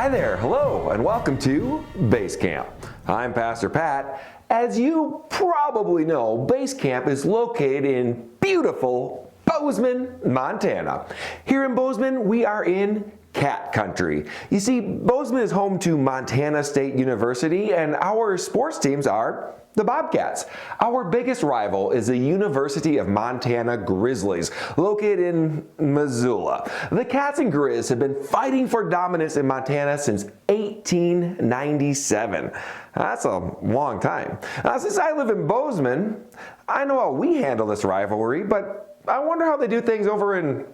Hi there, hello, and welcome to Base Camp. I'm Pastor Pat. As you probably know, Base Camp is located in beautiful Bozeman, Montana. Here in Bozeman, we are in cat country. You see, Bozeman is home to Montana State University, and our sports teams are the Bobcats. Our biggest rival is the University of Montana Grizzlies, located in Missoula. The Cats and Griz have been fighting for dominance in Montana since 1897. That's a long time. Since I live in Bozeman, I know how we handle this rivalry, but I wonder how they do things over in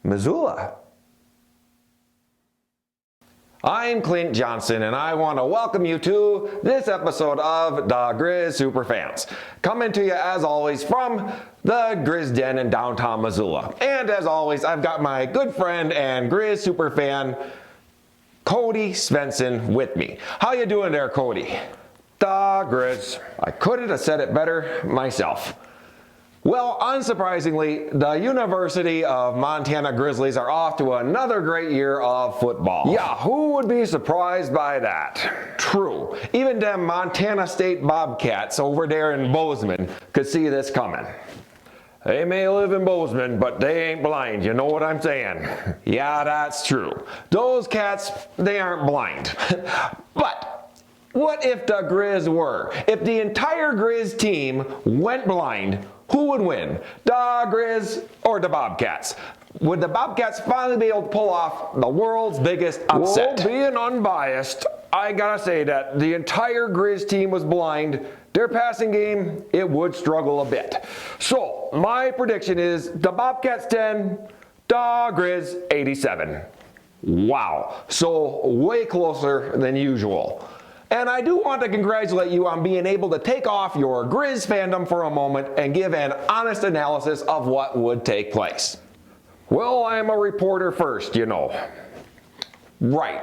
Missoula. I'm Clint Johnson, and I want to welcome you to this episode of the Griz Superfans. Coming to you, as always, from the Griz Den in downtown Missoula. And as always, I've got my good friend and Griz Superfan, Cody Svensson, with me. How you doing there, Cody? The Griz. I couldn't have said it better myself. Well, unsurprisingly, the University of Montana Grizzlies are off to another great year of football. Yeah, who would be surprised by that? True. Even them Montana State Bobcats over there in Bozeman could see this coming. They may live in Bozeman, but they ain't blind, you know what I'm saying? Yeah, that's true. Those cats, they aren't blind. But what if the Griz were? If the entire Griz team went blind, who would win? The Griz or the Bobcats? Would the Bobcats finally be able to pull off the world's biggest upset? Well, being unbiased, I gotta say that the entire Griz team was blind. Their passing game, it would struggle a bit. So, my prediction is the Bobcats 10, the Griz 87. Wow, so way closer than usual. And I do want to congratulate you on being able to take off your Griz fandom for a moment and give an honest analysis of what would take place. Well, I'm a reporter first, you know. Right.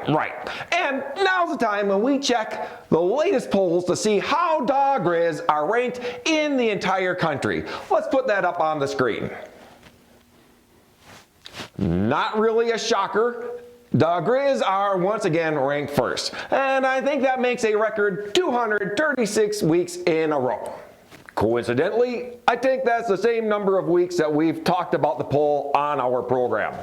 And now's the time when we check the latest polls to see how the Griz are ranked in the entire country. Let's put that up on the screen. Not really a shocker. The Griz are once again ranked first, and I think that makes a record 236 weeks in a row. Coincidentally, I think that's the same number of weeks that we've talked about the poll on our program.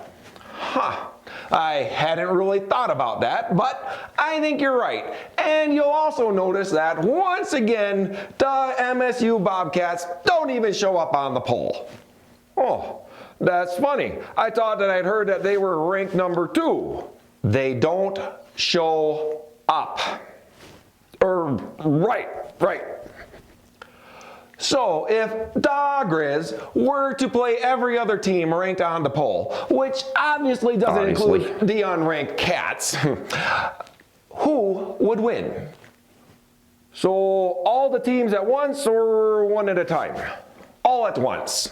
I hadn't really thought about that, but I think you're right. And you'll also notice that once again, the MSU Bobcats don't even show up on the poll. Oh. That's funny. I thought that I'd heard that they were ranked number 2. They don't show up. Right. So if the Griz were to play every other team ranked on the poll, which obviously doesn't include the unranked Cats, who would win? So all the teams at once or one at a time? All at once.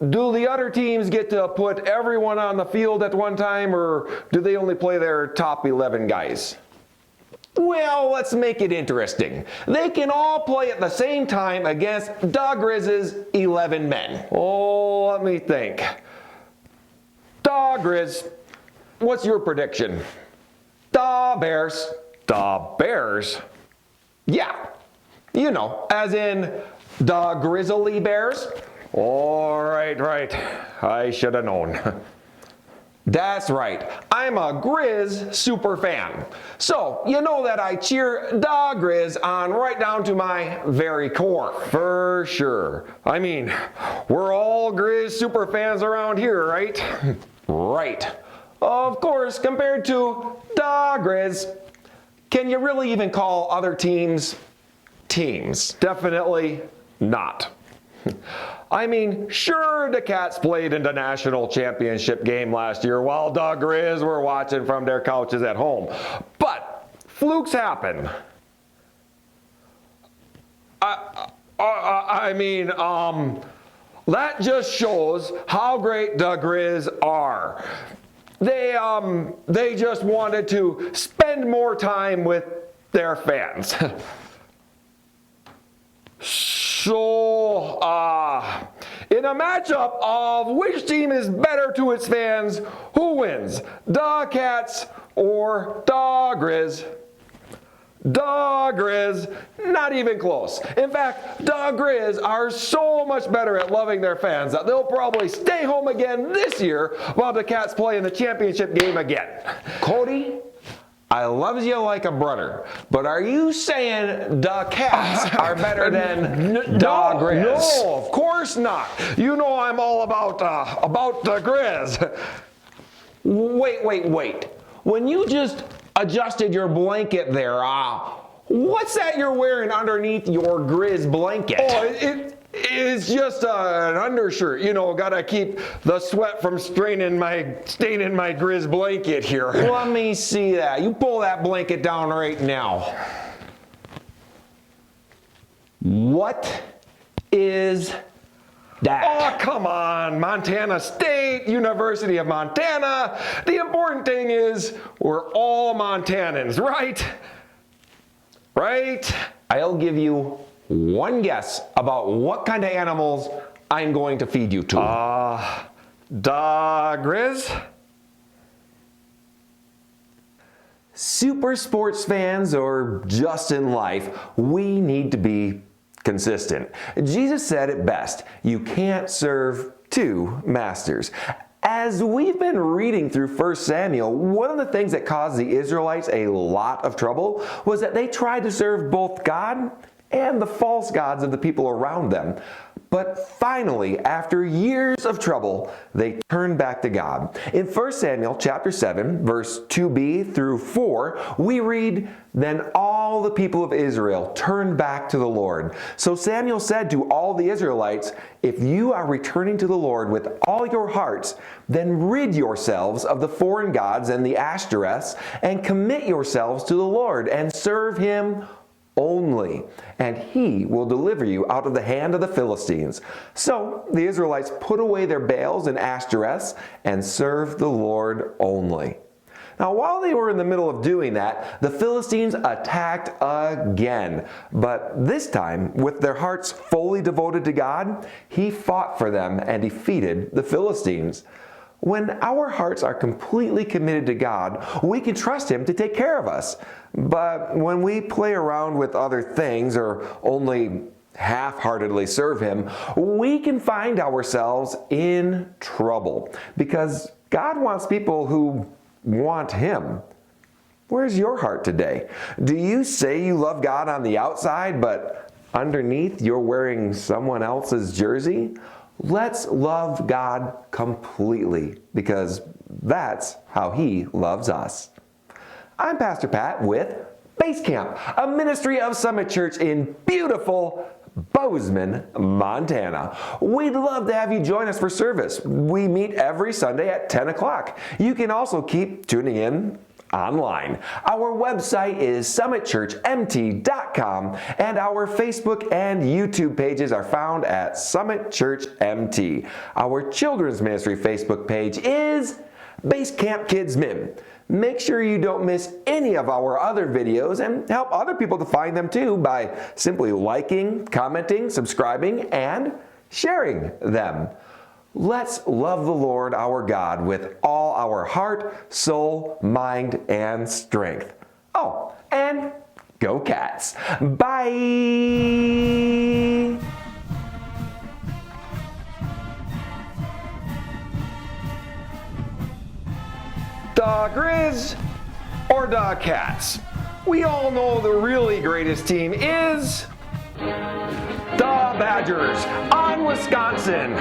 Do the other teams get to put everyone on the field at one time, or do they only play their top 11 guys? Well, let's make it interesting. They can all play at the same time against the Griz's 11 men. Oh, let me think. The Griz, what's your prediction? The Bears. The Bears? Yeah, you know, as in the Grizzly Bears. All right. I should have known. That's right. I'm a Griz super fan. So, you know that I cheer the Griz on right down to my very core. For sure. I mean, we're all Griz super fans around here, right? Right. Of course, compared to the Griz, can you really even call other teams teams? Definitely not. I mean, sure, the Cats played in the national championship game last year while the Griz were watching from their couches at home. But flukes happen. That just shows how great the Griz are. They just wanted to spend more time with their fans. So, in a matchup of which team is better to its fans, who wins? The Cats or the Griz? The Griz, not even close. In fact, the Griz are so much better at loving their fans that they'll probably stay home again this year while the Cats play in the championship game again. Cody, I loves you like a brother, but are you saying the Cats are better than the Griz? No, of course not. You know I'm all about the Griz. Wait. When you just adjusted your blanket there, what's that you're wearing underneath your Griz blanket? Oh, it is just an undershirt. You know, gotta keep the sweat from staining my Griz blanket here. Let me see that. You pull that blanket down right now. What is that? Oh, come on, Montana State, University of Montana. The important thing is we're all Montanans, right? Right? I'll give you one guess about what kind of animals I'm going to feed you to. The Griz? Super sports fans or just in life, we need to be consistent. Jesus said it best, you can't serve two masters. As we've been reading through 1 Samuel, one of the things that caused the Israelites a lot of trouble was that they tried to serve both God and the false gods of the people around them. But finally, after years of trouble, they turned back to God. In 1 Samuel chapter 7, verse 2b through 4, we read, "Then all the people of Israel turned back to the Lord. So Samuel said to all the Israelites, 'If you are returning to the Lord with all your hearts, then rid yourselves of the foreign gods and the Ashtoreths, and commit yourselves to the Lord, and serve him only, and he will deliver you out of the hand of the Philistines.' So the Israelites put away their Baals and Ashtoreths and served the Lord only. Now, while they were in the middle of doing that, the Philistines attacked again. But this time, with their hearts fully devoted to God, he fought for them and defeated the Philistines. When our hearts are completely committed to God, we can trust him to take care of us. But when we play around with other things or only half-heartedly serve him, we can find ourselves in trouble because God wants people who want him. Where's your heart today? Do you say you love God on the outside, but underneath you're wearing someone else's jersey? Let's love God completely because that's how he loves us. I'm Pastor Pat with Base Camp, a ministry of Summit Church in beautiful Bozeman, Montana. We'd love to have you join us for service. We meet every Sunday at 10 o'clock. You can also keep tuning in online. Our website is summitchurchmt.com, and our Facebook and YouTube pages are found at Summit Church MT. Our children's ministry Facebook page is Base Camp Kids Min. Make sure you don't miss any of our other videos and help other people to find them too by simply liking, commenting, subscribing, and sharing them. Let's love the Lord our God with all our heart, soul, mind, and strength. Oh, and go Cats. Bye! The Griz or the Cats? We all know the really greatest team is the Badgers on Wisconsin.